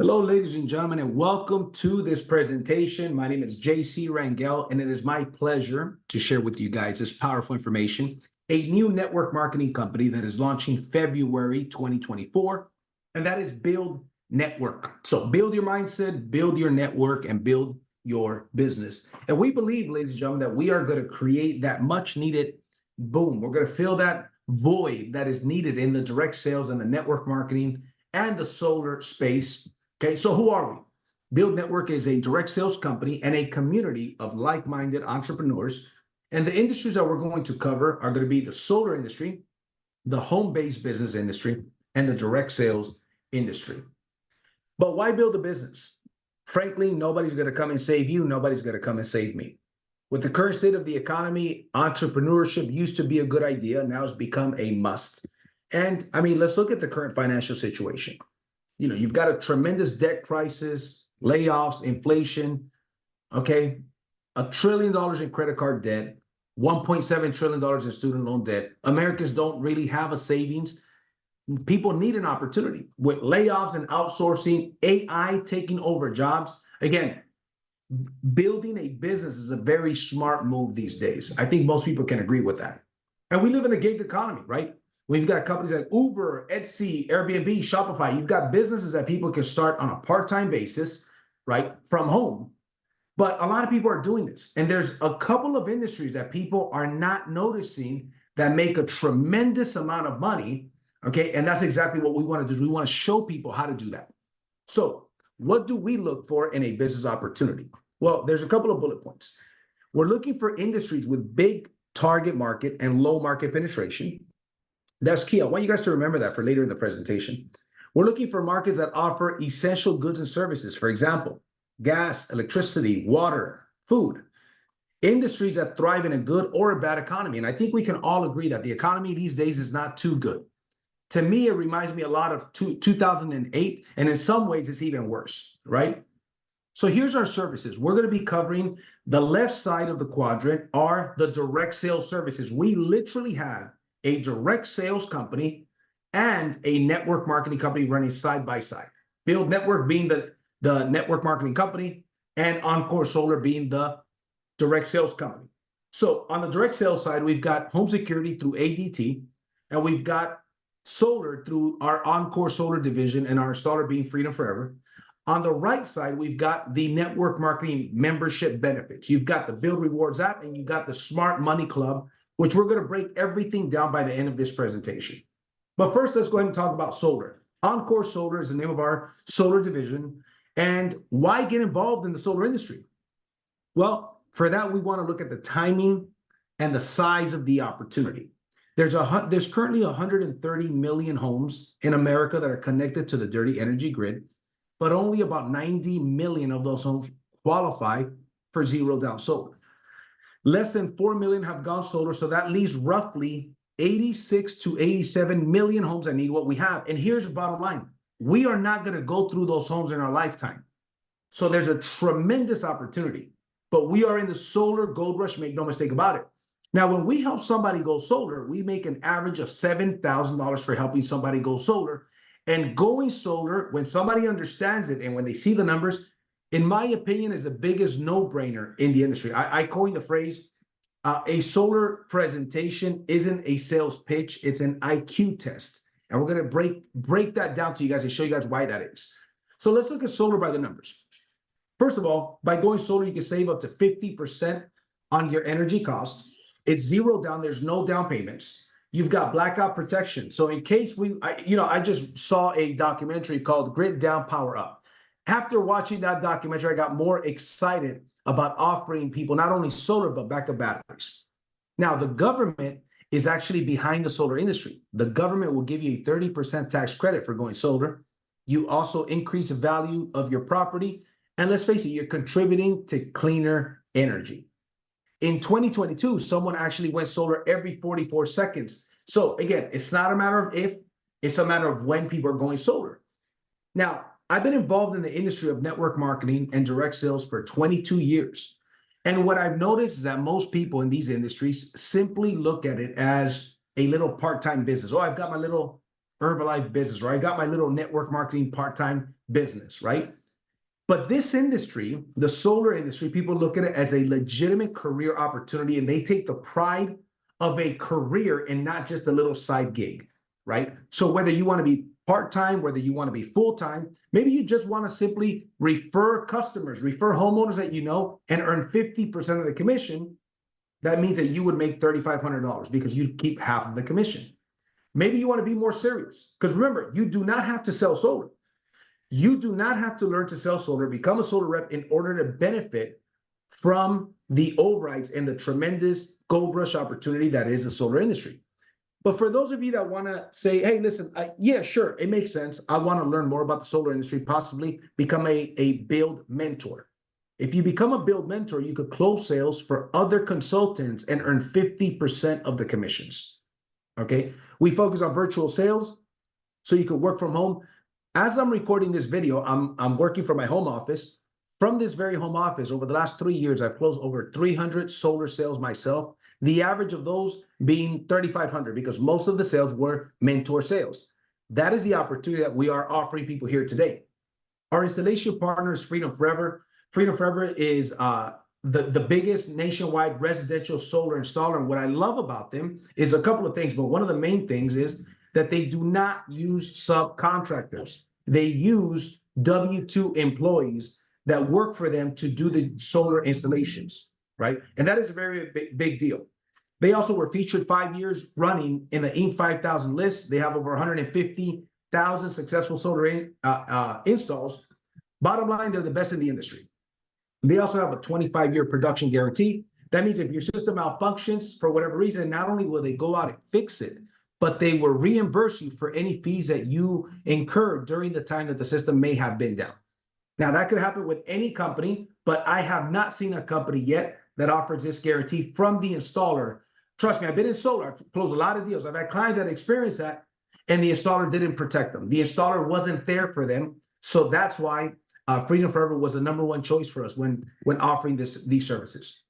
Hello, ladies and gentlemen, and welcome to this presentation. My name is JC Rangel, and it is my pleasure to share with you guys this powerful information. A new network marketing company that is launching February 2024, and that is Build Network. So build your mindset, build your network, and build your business. And we believe, ladies and gentlemen, that we are going to create that much needed boom. We're going to fill that void that is needed in the direct sales and the network marketing and the solar space. Okay, so who are we? Build Network is a direct sales company and a community of like-minded entrepreneurs. And the industries that we're going to cover are going to be the solar industry, the home-based business industry, and the direct sales industry. But why build a business? Frankly, nobody's going to come and save you. Nobody's going to come and save me. With the current state of the economy, entrepreneurship used to be a good idea. Now it's become a must. And I mean, let's look at the current financial situation. You've got a tremendous debt crisis, layoffs, inflation, okay? $1 trillion in credit card debt, $1.7 trillion in student loan debt. Americans don't really have a savings. People need an opportunity. With layoffs and outsourcing, AI taking over jobs. Again, building a business is a very smart move these days. I think most people can agree with that. And we live in a gig economy, right? We've got companies like Uber, Etsy, Airbnb, Shopify. You've got businesses that people can start on a part-time basis, right, from home. But a lot of people are doing this. And there's a couple of industries that people are not noticing that make a tremendous amount of money, okay? And that's exactly what we want to do. We want to show people how to do that. So what do we look for in a business opportunity? Well, there's a couple of bullet points. We're looking for industries with big target market and low market penetration. That's key. I want you guys to remember that for later in the presentation. We're looking for markets that offer essential goods and services. For example, gas, electricity, water, food. Industries that thrive in a good or a bad economy. And I think we can all agree that the economy these days is not too good. To me, it reminds me a lot of 2008, and in some ways it's even worse, right? So here's our services. We're going to be covering the left side of the quadrant are the direct sales services. We literally have a direct sales company and a network marketing company running side by side. Build Network being the network marketing company and Oncore Solar being the direct sales company. So on the direct sales side, we've got home security through ADT, and we've got solar through our Oncore Solar division and our installer being Freedom Forever. On the right side, we've got the network marketing membership benefits. You've got the Build Rewards app, and you've got the Smart Money Club, which we're going to break everything down by the end of this presentation. But first, let's go ahead and talk about solar. Oncore Solar is the name of our solar division. And why get involved in the solar industry? Well, for that, we want to look at the timing and the size of the opportunity. There's currently 130 million homes in America that are connected to the dirty energy grid, but only about 90 million of those homes qualify for zero down solar. Less than 4 million have gone solar, so that leaves roughly 86 to 87 million homes that need what we have. And here's the bottom line. We are not going to go through those homes in our lifetime. So there's a tremendous opportunity. But we are in the solar gold rush, make no mistake about it. Now, when we help somebody go solar, we make an average of $7,000 for helping somebody go solar. And going solar, when somebody understands it and when they see the numbers, in my opinion, is the biggest no-brainer in the industry. I coined the phrase, a solar presentation isn't a sales pitch, it's an IQ test. And we're going to break that down to you guys and show you guys why that is. So let's look at solar by the numbers. First of all, by going solar, you can save up to 50% on your energy cost. It's zero down, there's no down payments. You've got blackout protection. So in case I just saw a documentary called Grid Down, Power Up. After watching that documentary, I got more excited about offering people not only solar, but backup batteries. Now, the government is actually behind the solar industry. The government will give you a 30% tax credit for going solar. You also increase the value of your property. And let's face it, you're contributing to cleaner energy. In 2022, someone actually went solar every 44 seconds. So again, it's not a matter of if, it's a matter of when people are going solar. Now, I've been involved in the industry of network marketing and direct sales for 22 years. And what I've noticed is that most people in these industries simply look at it as a little part-time business. Oh, I've got my little Herbalife business, or I got my little network marketing part-time business, right? But this industry, the solar industry, people look at it as a legitimate career opportunity, and they take the pride of a career and not just a little side gig, right? So whether you want to be part-time, whether you want to be full-time, maybe you just want to simply refer customers, refer homeowners that you know, and earn 50% of the commission. That means that you would make $3,500 because you keep half of the commission. Maybe you want to be more serious, because remember, you do not have to sell solar. You do not have to learn to sell solar, become a solar rep in order to benefit from the overrides and the tremendous gold rush opportunity that is the solar industry. But for those of you that want to say, hey, listen, yeah, sure, it makes sense. I want to learn more about the solar industry, possibly become a BYLD mentor. If you become a BYLD mentor, you could close sales for other consultants and earn 50% of the commissions. Okay, we focus on virtual sales, so you could work from home. As I'm recording this video, I'm working from my home office. From this very home office, over the last 3 years, I've closed over 300 solar sales myself. The average of those being 3,500, because most of the sales were mentor sales. That is the opportunity that we are offering people here today. Our installation partner is Freedom Forever. Freedom Forever is the biggest nationwide residential solar installer. And what I love about them is a couple of things, but one of the main things is that they do not use subcontractors. They use W-2 employees that work for them to do the solar installations, right? And that is a very big deal. They also were featured 5 years running in the Inc. 5000 list. They have over 150,000 successful solar installs. Bottom line, they're the best in the industry. They also have a 25-year production guarantee. That means if your system malfunctions for whatever reason, not only will they go out and fix it, but they will reimburse you for any fees that you incurred during the time that the system may have been down. Now, that could happen with any company, but I have not seen a company yet that offers this guarantee from the installer. Trust me, I've been in solar. I've closed a lot of deals. I've had clients that experienced that, and the installer didn't protect them. The installer wasn't there for them. So that's why Freedom Forever was the #1 choice for us when offering these services.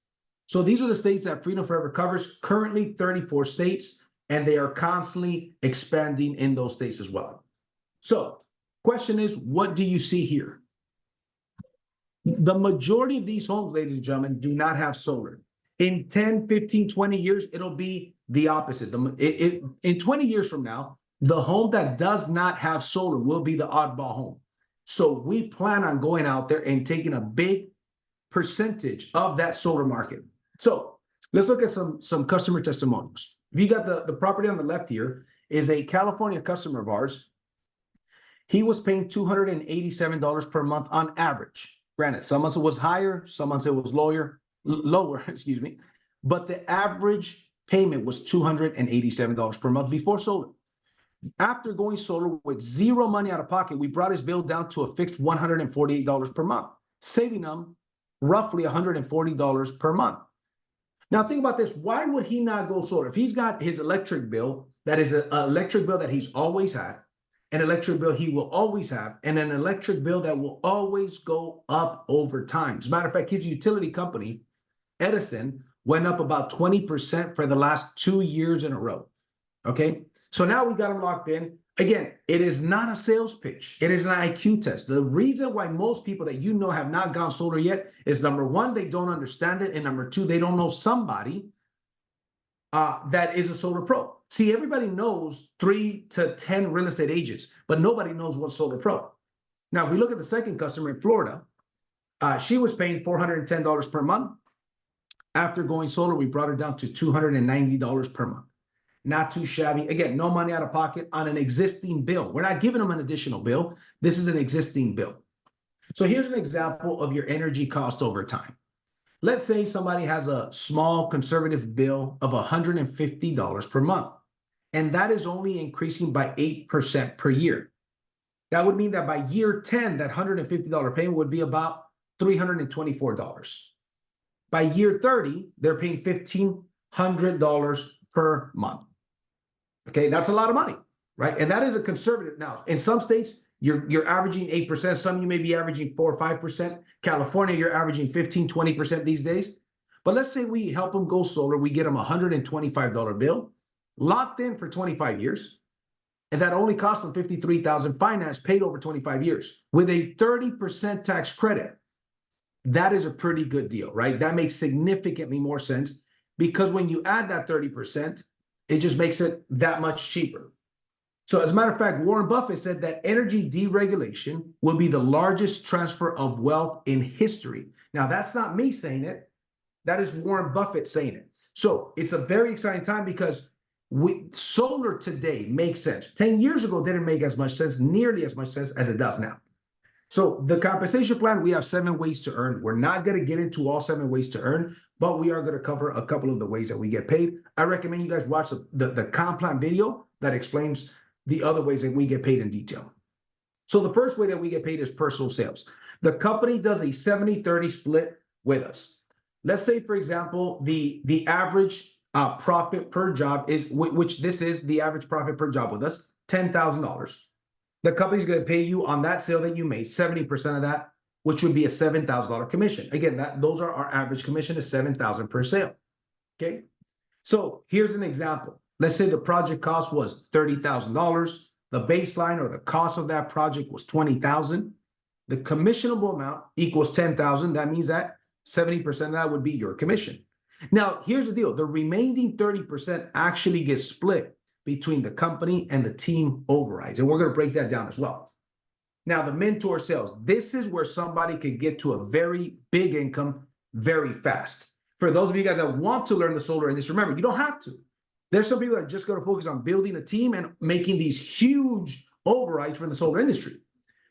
So these are the states that Freedom Forever covers, currently 34 states, and they are constantly expanding in those states as well. So question is, what do you see here? The majority of these homes, ladies and gentlemen, do not have solar. In 10, 15, 20 years, it'll be the opposite. In 20 years from now, the home that does not have solar will be the oddball home. So we plan on going out there and taking a big percentage of that solar market. So let's look at some customer testimonials. If you got the property on the left here is a California customer of ours. He was paying $287 per month on average. Granted, some months it was higher, some months it was lower, excuse me. But the average payment was $287 per month before solar. After going solar with zero money out of pocket, we brought his bill down to a fixed $148 per month, saving him roughly $140 per month. Now think about this. Why would he not go solar? If he's got his electric bill, that is an electric bill that he's always had, an electric bill he will always have, and an electric bill that will always go up over time. As a matter of fact, his utility company, Edison, went up about 20% for the last 2 years in a row. Okay, so now we got him locked in. Again, it is not a sales pitch. It is an IQ test. The reason why most people that you know have not gone solar yet is #1, they don't understand it, and #2, they don't know somebody that is a solar pro. See, everybody knows 3 to 10 real estate agents, but nobody knows what solar pro. Now, if we look at the second customer in Florida, she was paying $410 per month. After going solar, we brought her down to $290 per month. Not too shabby. Again, no money out of pocket on an existing bill. We're not giving them an additional bill. This is an existing bill. So here's an example of your energy cost over time. Let's say somebody has a small conservative bill of $150 per month, and that is only increasing by 8% per year. That would mean that by year 10, that $150 payment would be about $324. By year 30, they're paying $1,500 per month. Okay, that's a lot of money, right? And that is a conservative. Now, in some states, you're averaging 8%. Some you may be averaging 4 or 5%. California, you're averaging 15, 20% these days. But let's say we help them go solar. We get them a $125 bill, locked in for 25 years. and that only cost them $53,000 finance paid over 25 years with a 30% tax credit. That is a pretty good deal, right? That makes significantly more sense because when you add that 30%, it just makes it that much cheaper. So as a matter of fact, Warren Buffett said that energy deregulation will be the largest transfer of wealth in history. Now, that's not me saying it. That is Warren Buffett saying it. So it's a very exciting time because solar today makes sense. 10 years ago, didn't make as much sense, nearly as much sense as it does now. So the compensation plan, we have 7 ways to earn. We're not going to get into all 7 ways to earn, but we are going to cover a couple of the ways that we get paid. I recommend you guys watch the comp plan video that explains the other ways that we get paid in detail. So the first way that we get paid is personal sales. The company does a 70-30 split with us. Let's say, for example, the average profit per job is, which this is the average profit per job with us, $10,000. The company's going to pay you on that sale that you made, 70% of that, which would be a $7,000 commission. Again, those are our average commission is $7,000 per sale. Okay. So here's an example. Let's say the project cost was $30,000. The baseline or the cost of that project was $20,000. The commissionable amount equals $10,000. That means that 70% of that would be your commission. Now, here's the deal. The remaining 30% actually gets split between the company and the team overrides. And we're going to break that down as well. Now, the mentor sales. This is where somebody can get to a very big income very fast. For those of you guys that want to learn the solar industry, remember, you don't have to. There's some people that are just going to focus on building a team and making these huge overrides for the solar industry.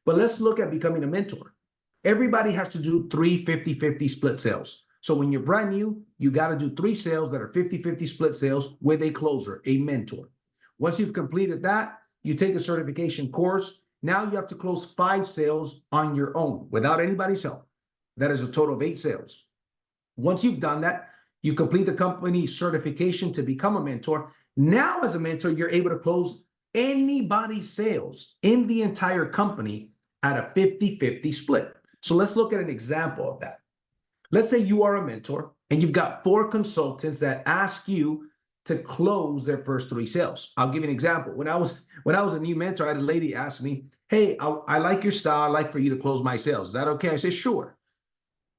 But let's look at becoming a mentor. Everybody has to do 3 50-50 split sales. So when you're brand new, you got to do 3 sales that are 50-50 split sales with a closer, a mentor. Once you've completed that, you take a certification course. Now you have to close 5 sales on your own without anybody's help. That is a total of 8 sales. Once you've done that, you complete the company certification to become a mentor. Now, as a mentor, you're able to close anybody's sales in the entire company at a 50-50 split. So let's look at an example of that. Let's say you are a mentor and you've got 4 consultants that ask you to close their first 3 sales. I'll give you an example. When I was a new mentor, I had a lady ask me, hey, I like your style. I'd like for you to close my sales. Is that okay? I said, sure.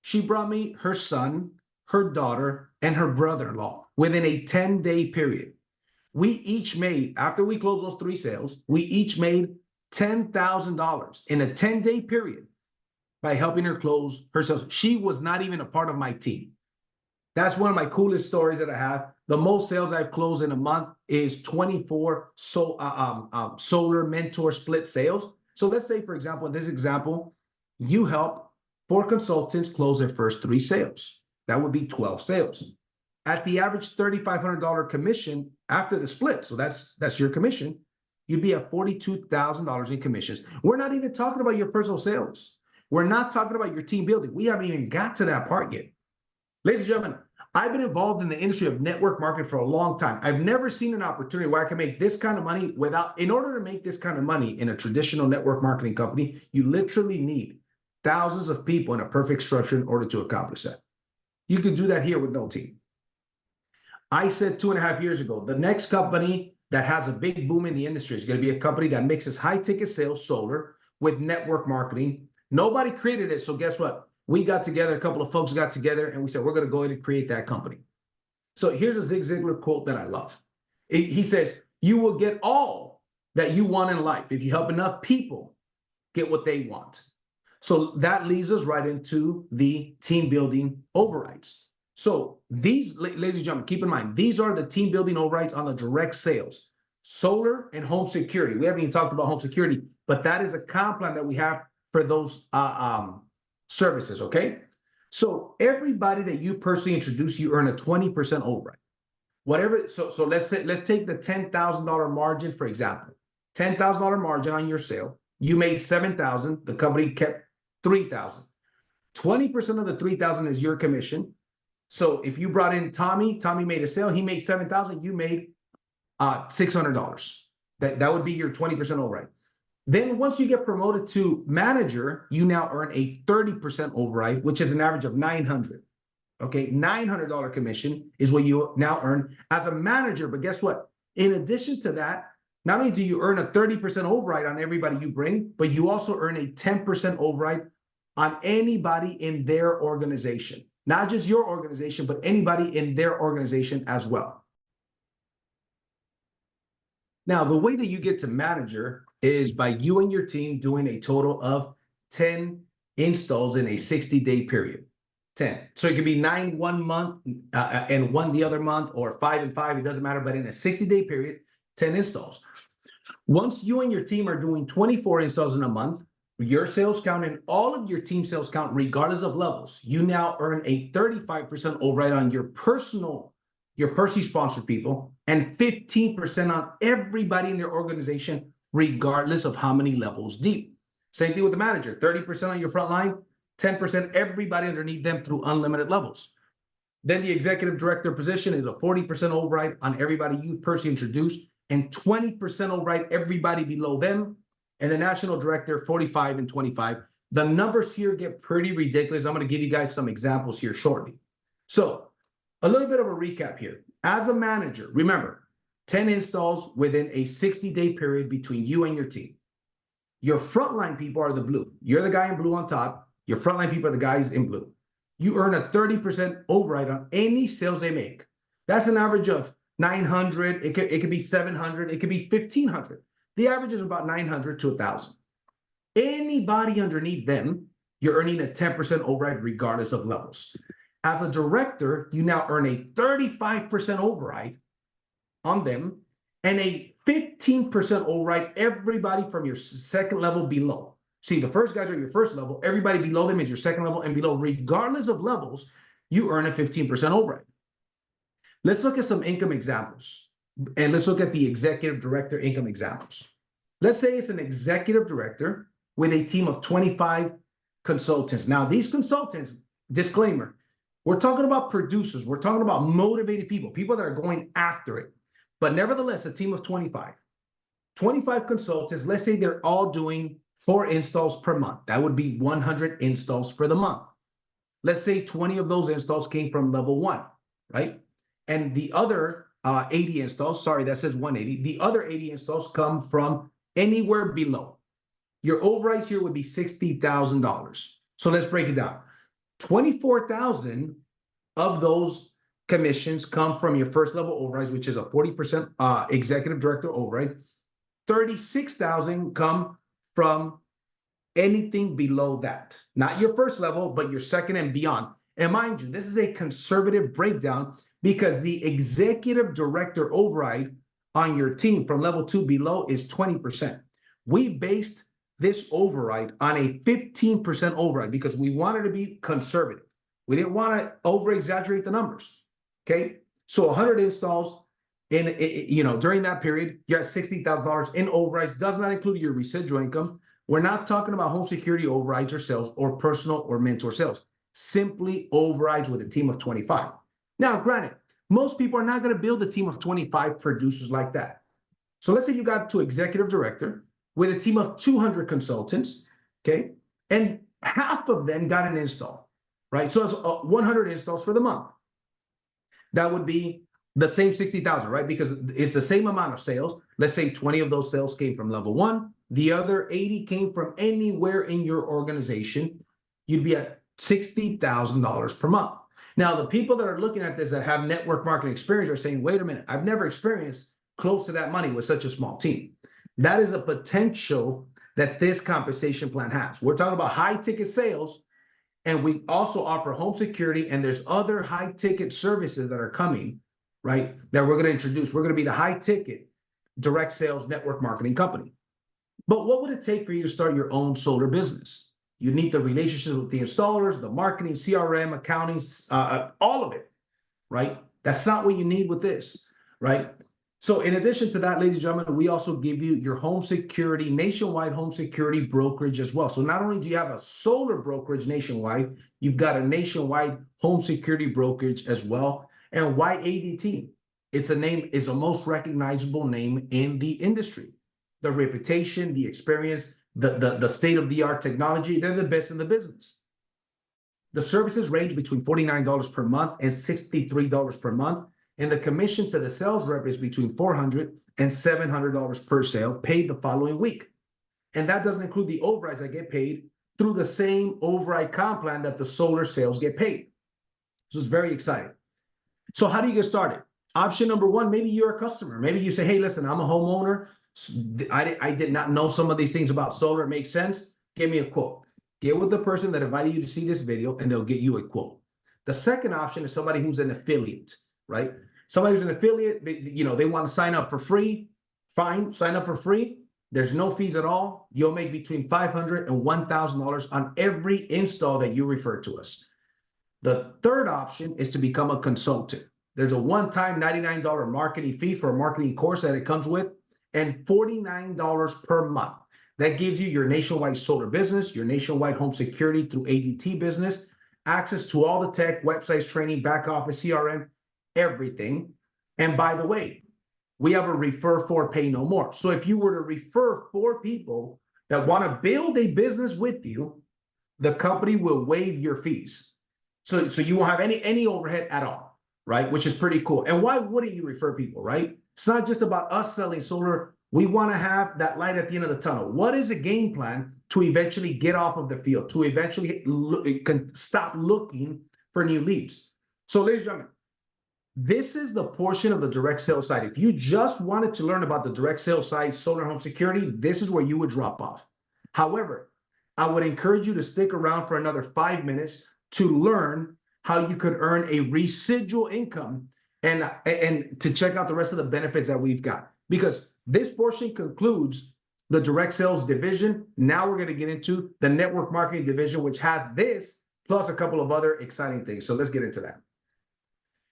She brought me her son, her daughter, and her brother-in-law within a 10-day period. We each made, after we closed those 3 sales, we each made $10,000 in a 10-day period by helping her close her sales. She was not even a part of my team. That's one of my coolest stories that I have. The most sales I've closed in a month is 24 solar mentor split sales. So let's say, for example, in this example, you help 4 consultants close their first 3 sales. That would be 12 sales. At the average $3,500 commission after the split, so that's your commission, you'd be at $42,000 in commissions. We're not even talking about your personal sales. We're not talking about your team building. We haven't even got to that part yet. Ladies and gentlemen, I've been involved in the industry of network marketing for a long time. I've never seen an opportunity where I can make this kind of money in order to make this kind of money in a traditional network marketing company, you literally need thousands of people in a perfect structure in order to accomplish that. You can do that here with no team. I said 2.5 years ago, the next company that has a big boom in the industry is going to be a company that mixes high ticket sales, solar, with network marketing. Nobody created it. So guess what? We got together, a couple of folks got together, and we said, we're going to go ahead and create that company. So here's a Zig Ziglar quote that I love. He says, you will get all that you want in life if you help enough people get what they want. So that leads us right into the team building overrides. So these, ladies and gentlemen, keep in mind, these are the team building overrides on the direct sales, solar and home security. We haven't even talked about home security, but that is a comp plan that we have for those services, okay? So everybody that you personally introduce, you earn a 20% override. Whatever, so let's take the $10,000 margin, for example. $10,000 margin on your sale. You made $7,000, the company kept $3,000. 20% of the $3,000 is your commission. So if you brought in Tommy made a sale, he made $7,000, you made $600. That would be your 20% override. Then once you get promoted to manager, you now earn a 30% override, which is an average of $900. Okay, $900 commission is what you now earn as a manager. But guess what? In addition to that, Not only do you earn a 30% override on everybody you bring, but you also earn a 10% override on anybody in their organization. Not just your organization, but anybody in their organization as well. Now, the way that you get to manager is by you and your team doing a total of 10 installs in a 60-day period. 10. So it could be 9 one month and 1 the other month, or 5 and 5, it doesn't matter. But in a 60-day period, 10 installs. Once you and your team are doing 24 installs in a month, your sales count and all of your team sales count, regardless of levels, you now earn a 35% override on your personally sponsored people, and 15% on everybody in their organization, regardless of how many levels deep. Same thing with the manager, 30% on your front line, 10% everybody underneath them through unlimited levels. Then the executive director position is a 40% override on everybody you personally introduced, and 20% override everybody below them. And the national director, 45 and 25. The numbers here get pretty ridiculous. I'm going to give you guys some examples here shortly. So a little bit of a recap here. As a manager, remember, 10 installs within a 60-day period between you and your team. Your frontline people are the blue. You're the guy in blue on top. Your frontline people are the guys in blue. You earn a 30% override on any sales they make. That's an average of 900. It could be 700. It could be 1,500. The average is about 900 to 1,000. Anybody underneath them, you're earning a 10% override regardless of levels. As a director, you now earn a 35% override on them and a 15% override everybody from your second level below. See, the first guys are your first level. Everybody below them is your second level and below. Regardless of levels, you earn a 15% override. Let's look at some income examples. And let's look at the executive director income examples. Let's say it's an executive director with a team of 25 consultants. Now, these consultants, disclaimer, we're talking about producers. We're talking about motivated people, people that are going after it. But nevertheless, a team of 25. 25 consultants, let's say they're all doing 4 installs per month. That would be 100 installs for the month. Let's say 20 of those installs came from level 1, right? And the other 80 installs, sorry, that says 180. The other 80 installs come from anywhere below. Your overrides here would be $60,000. So let's break it down. 24,000 of those commissions come from your first level overrides, which is a 40% executive director override. 36,000 come from anything below that. Not your first level, but your second and beyond. And mind you, this is a conservative breakdown because the executive director override on your team from level 2 below is 20%. We based this override on a 15% override because we wanted to be conservative. We didn't want to over-exaggerate the numbers, okay? So 100 installs during that period, you have $60,000 in overrides. Does not include your residual income. We're not talking about home security overrides or sales or personal or mentor sales. Simply overrides with a team of 25. Now, granted, most people are not going to build a team of 25 producers like that. So let's say you got to executive director with a team of 200 consultants, okay? And half of them got an install, right? So it's 100 installs for the month. That would be the same 60,000, right? Because it's the same amount of sales. Let's say 20 of those sales came from level 1. The other 80 came from anywhere in your organization. You'd be at $60,000 per month. Now, the people that are looking at this that have network marketing experience are saying, wait a minute, I've never experienced close to that money with such a small team. That is a potential that this compensation plan has. We're talking about high ticket sales, and we also offer home security, and there's other high ticket services that are coming, right, that we're going to introduce. We're going to be the high ticket direct sales network marketing company. But what would it take for you to start your own solar business? You need the relationships with the installers, the marketing, CRM, accounting, all of it, right? That's not what you need with this, right? So in addition to that, ladies and gentlemen, we also give you your home security, nationwide home security brokerage as well. So not only do you have a solar brokerage nationwide, you've got a nationwide home security brokerage as well. And why ADT? It's a most recognizable name in the industry. The reputation, the experience, the state-of-the-art technology, they're the best in the business. The services range between $49 per month and $63 per month, and the commission to the sales rep is between $400 and $700 per sale paid the following week. And that doesn't include the overrides that get paid through the same override comp plan that the solar sales get paid. So it's very exciting. So how do you get started? Option number one, maybe you're a customer. Maybe you say, hey, listen, I'm a homeowner. I did not know some of these things about solar. It makes sense. Give me a quote. Get with the person that invited you to see this video and they'll get you a quote. The second option is somebody who's an affiliate, right? Somebody who's an affiliate, they want to sign up for free. Fine, sign up for free. There's no fees at all. You'll make between $500 and $1,000 on every install that you refer to us. The third option is to become a consultant. There's a one-time $99 marketing fee for a marketing course that it comes with, and $49 per month. That gives you your nationwide solar business, your nationwide home security through ADT business, access to all the tech, websites, training, back office, CRM, everything. And by the way, we have a refer for, pay no more. So if you were to refer 4 people that want to build a business with you, the company will waive your fees. So you won't have any overhead at all, right? Which is pretty cool. And why wouldn't you refer people, right? It's not just about us selling solar. We want to have that light at the end of the tunnel. What is a game plan to eventually get off of the field, to eventually stop looking for new leads? So ladies and gentlemen, this is the portion of the direct sales side. If you just wanted to learn about the direct sales side, solar home security, this is where you would drop off. However, I would encourage you to stick around for another 5 minutes to learn how you could earn a residual income and to check out the rest of the benefits that we've got. Because this portion concludes the direct sales division. Now we're going to get into the network marketing division, which has this plus a couple of other exciting things. So let's get into that.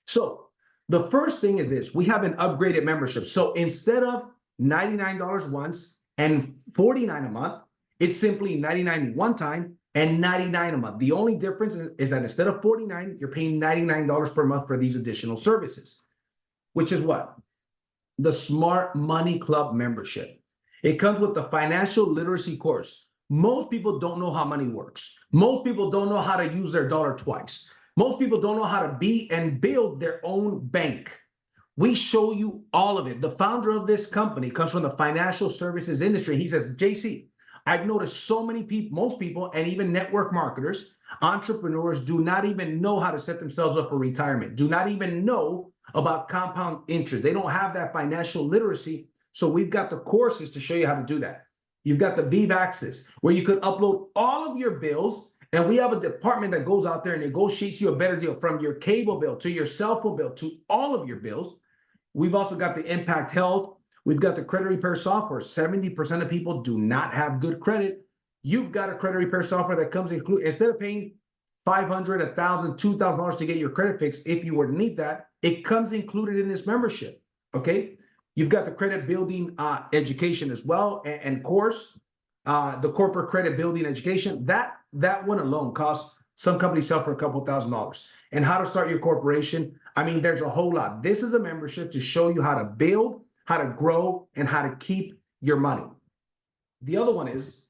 So the first thing is this: we have an upgraded membership. So instead of $99 once and $49 a month, it's simply $99 one time and $99 a month. The only difference is that instead of $49, you're paying $99 per month for these additional services, which is what? The Smart Money Club membership. It comes with the financial literacy course. Most people don't know how money works. Most people don't know how to use their dollar twice. Most people don't know how to be and build their own bank. We show you all of it. The founder of this company comes from the financial services industry. He says, JC, I've noticed so many people, most people, and even network marketers, entrepreneurs do not even know how to set themselves up for retirement, do not even know about compound interest. They don't have that financial literacy. So we've got the courses to show you how to do that. You've got the Vive Access, where you could upload all of your bills, and we have a department that goes out there and negotiates you a better deal, from your cable bill to your cell phone bill to all of your bills. We've also got the Impact Health. We've got the credit repair software. 70% of people do not have good credit. You've got a credit repair software that comes included. Instead of paying $500, $1,000, $2,000 to get your credit fixed, if you were to need that, it comes included in this membership, okay? You've got the credit building education as well, and course, the corporate credit building education. That one alone costs, some companies sell for a couple $1,000s. And how to start your corporation. I mean, there's a whole lot. This is a membership to show you how to build, how to grow, and how to keep your money. The other one is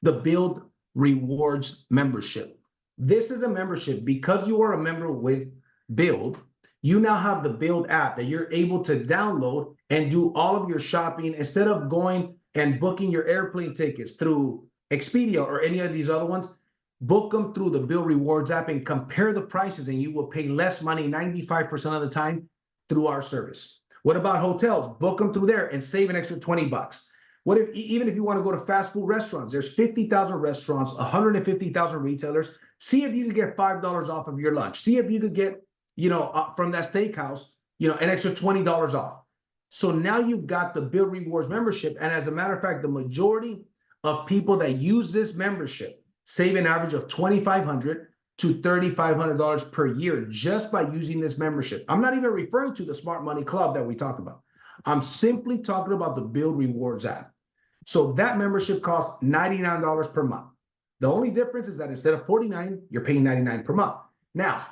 the Build Rewards membership. This is a membership because you are a member with Build. You now have the Build app that you're able to download and do all of your shopping instead of going and booking your airplane tickets through Expedia or any of these other ones. Book them through the Build Rewards app and compare the prices, and you will pay less money 95% of the time through our service. What about hotels? Book them through there and save an extra 20 bucks. What if, even if you want to go to fast food restaurants, there's 50,000 restaurants, 150,000 retailers. See if you could get $5 off of your lunch. See if you could get, from that steakhouse, an extra $20 off. So now you've got the Build Rewards membership. And as a matter of fact, the majority of people that use this membership save an average of $2,500 to $3,500 per year just by using this membership. I'm not even referring to the Smart Money Club that we talked about. I'm simply talking about the Build Rewards app. So that membership costs $99 per month. The only difference is that instead of $49, you're paying $99 per month. Now,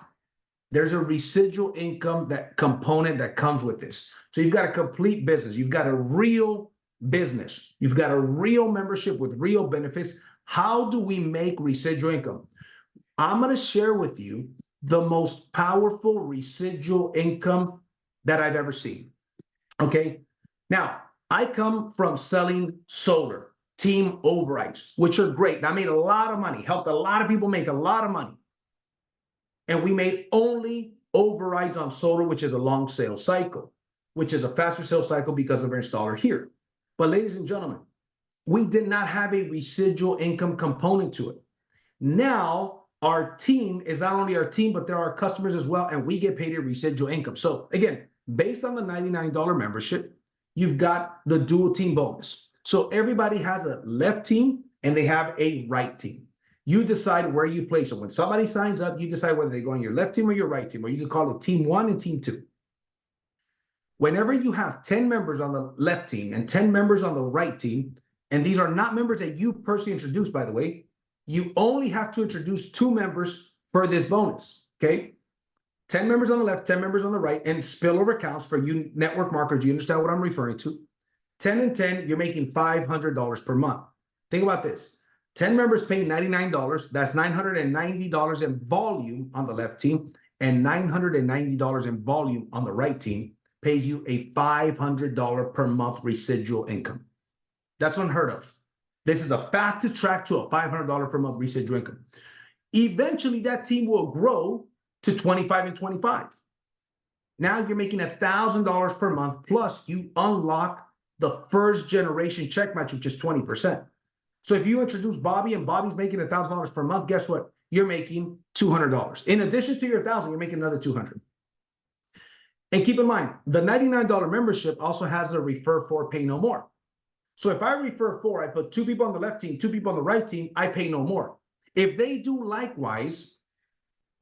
there's a residual income component that comes with this. So you've got a complete business. You've got a real business. You've got a real membership with real benefits. How do we make residual income? I'm going to share with you the most powerful residual income that I've ever seen. Okay. Now, I come from selling solar team overrides, which are great. And I made a lot of money, helped a lot of people make a lot of money. And we made only overrides on solar, which is a long sales cycle, which is a faster sales cycle because of our installer here. But ladies and gentlemen, we did not have a residual income component to it. Now, our team is not only our team, but there are customers as well, and we get paid a residual income. So again, based on the $99 membership, you've got the dual team bonus. So everybody has a left team and they have a right team. You decide where you place them. When somebody signs up, you decide whether they go on your left team or your right team, or you can call it team 1 and team 2. Whenever you have 10 members on the left team and 10 members on the right team, and these are not members that you personally introduced, by the way, you only have to introduce 2 members for this bonus, okay? 10 members on the left, 10 members on the right, and spillover counts for you network marketers. You understand what I'm referring to? 10 and 10, you're making $500 per month. Think about this. 10 members paying $99. That's $990 in volume on the left team, and $990 in volume on the right team pays you a $500 per month residual income. That's unheard of. This is a fastest track to a $500 per month residual income. Eventually, that team will grow to 25 and 25. Now you're making $1,000 per month, plus you unlock the first generation check match, which is 20%. So if you introduce Bobby and Bobby's making $1,000 per month, guess what? You're making $200. In addition to your $1,000, you're making another $200. And keep in mind, the $99 membership also has a refer 4, pay no more. So if I refer 4, I put 2 people on the left team, 2 people on the right team, I pay no more. If they do likewise,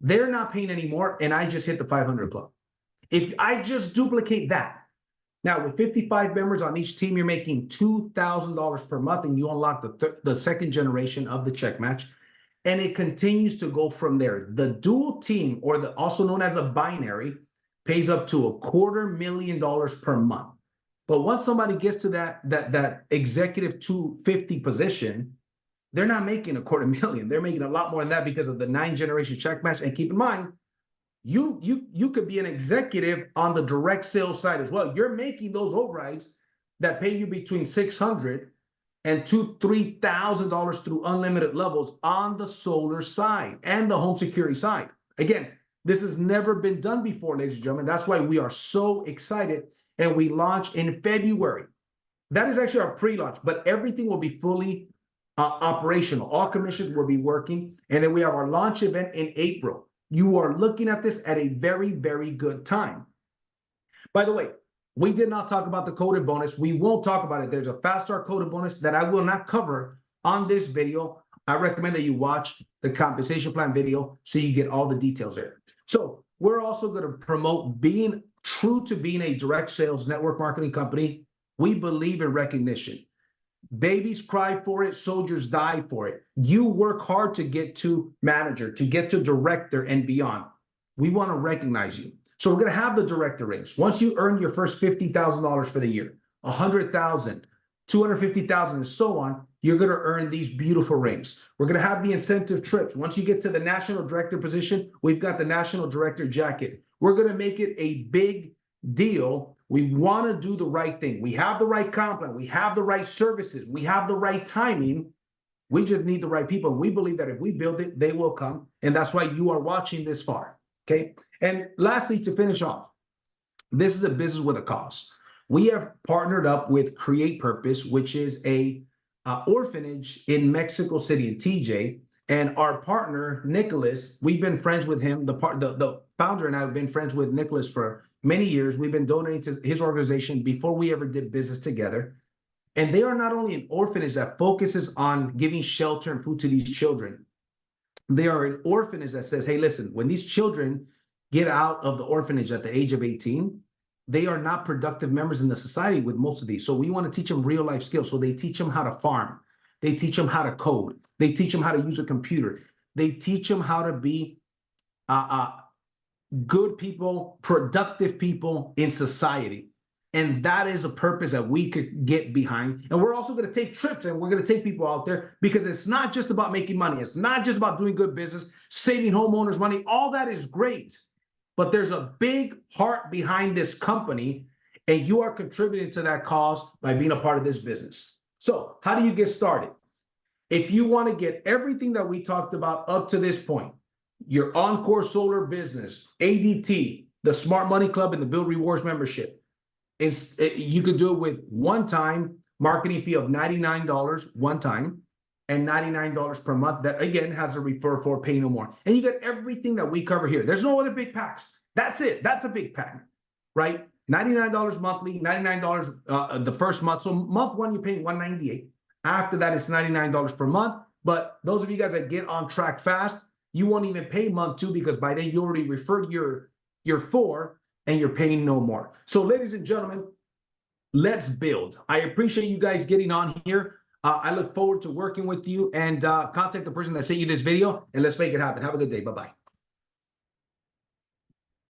they're not paying any more, and I just hit the 500 club. If I just duplicate that, now with 55 members on each team, you're making $2,000 per month, and you unlock the second generation of the check match, and it continues to go from there. The dual team, or the also known as a binary, pays up to $250,000 per month. But once somebody gets to that executive 250 position, they're not making $250,000. They're making a lot more than that because of the 9-generation check match. And keep in mind, you could be an executive on the direct sales side as well. You're making those overrides that pay you between $600 and $3,000 through unlimited levels on the solar side and the home security side. Again, this has never been done before, ladies and gentlemen. That's why we are so excited, and we launch in February. That is actually our pre-launch, but everything will be fully operational. All commissions will be working, and then we have our launch event in April. You are looking at this at a very, very good time. By the way, we did not talk about the coded bonus. We won't talk about it. There's a fast start coded bonus that I will not cover on this video. I recommend that you watch the compensation plan video so you get all the details there. So we're also going to promote being true to being a direct sales network marketing company. We believe in recognition. Babies cry for it, soldiers die for it. You work hard to get to manager, to get to director and beyond. We want to recognize you. So we're going to have the director rings. Once you earn your first $50,000 for the year, $100,000, $250,000, and so on, you're going to earn these beautiful rings. We're going to have the incentive trips. Once you get to the national director position, we've got the national director jacket. We're going to make it a big deal. We want to do the right thing. We have the right comp plan. We have the right services. We have the right timing. We just need the right people. We believe that if we build it, they will come. And that's why you are watching this far. Okay. And lastly, to finish off, this is a business with a cause. We have partnered up with Create Purpose, which is a orphanage in Mexico City in TJ. And our partner, Nicholas, we've been friends with him. The founder and I have been friends with Nicholas for many years. We've been donating to his organization before we ever did business together. And they are not only an orphanage that focuses on giving shelter and food to these children. They are an orphanage that says, hey, listen, when these children get out of the orphanage at the age of 18, they are not productive members in the society with most of these. So we want to teach them real life skills. So they teach them how to farm. They teach them how to code. They teach them how to use a computer. They teach them how to be good people, productive people in society. And that is a purpose that we could get behind. And we're also going to take trips, and we're going to take people out there, because it's not just about making money. It's not just about doing good business, saving homeowners money. All that is great. But there's a big heart behind this company, and you are contributing to that cause by being a part of this business. So how do you get started? If you want to get everything that we talked about up to this point, your Oncore Solar business, ADT, the Smart Money Club, and the Build Rewards membership, you could do it with one-time marketing fee of $99 one time and $99 per month. That again has a refer for pay no more. And you get everything that we cover here. There's no other big packs. That's it. That's a big pack, right? $99 monthly, $99 the first month. So month one, you're paying $198. After that, it's $99 per month. But those of you guys that get on track fast, you won't even pay month two because by then you already referred your four and you're paying no more. So ladies and gentlemen, let's build. I appreciate you guys getting on here. I look forward to working with you, and contact the person that sent you this video, and let's make it happen. Have a good day. Bye-bye.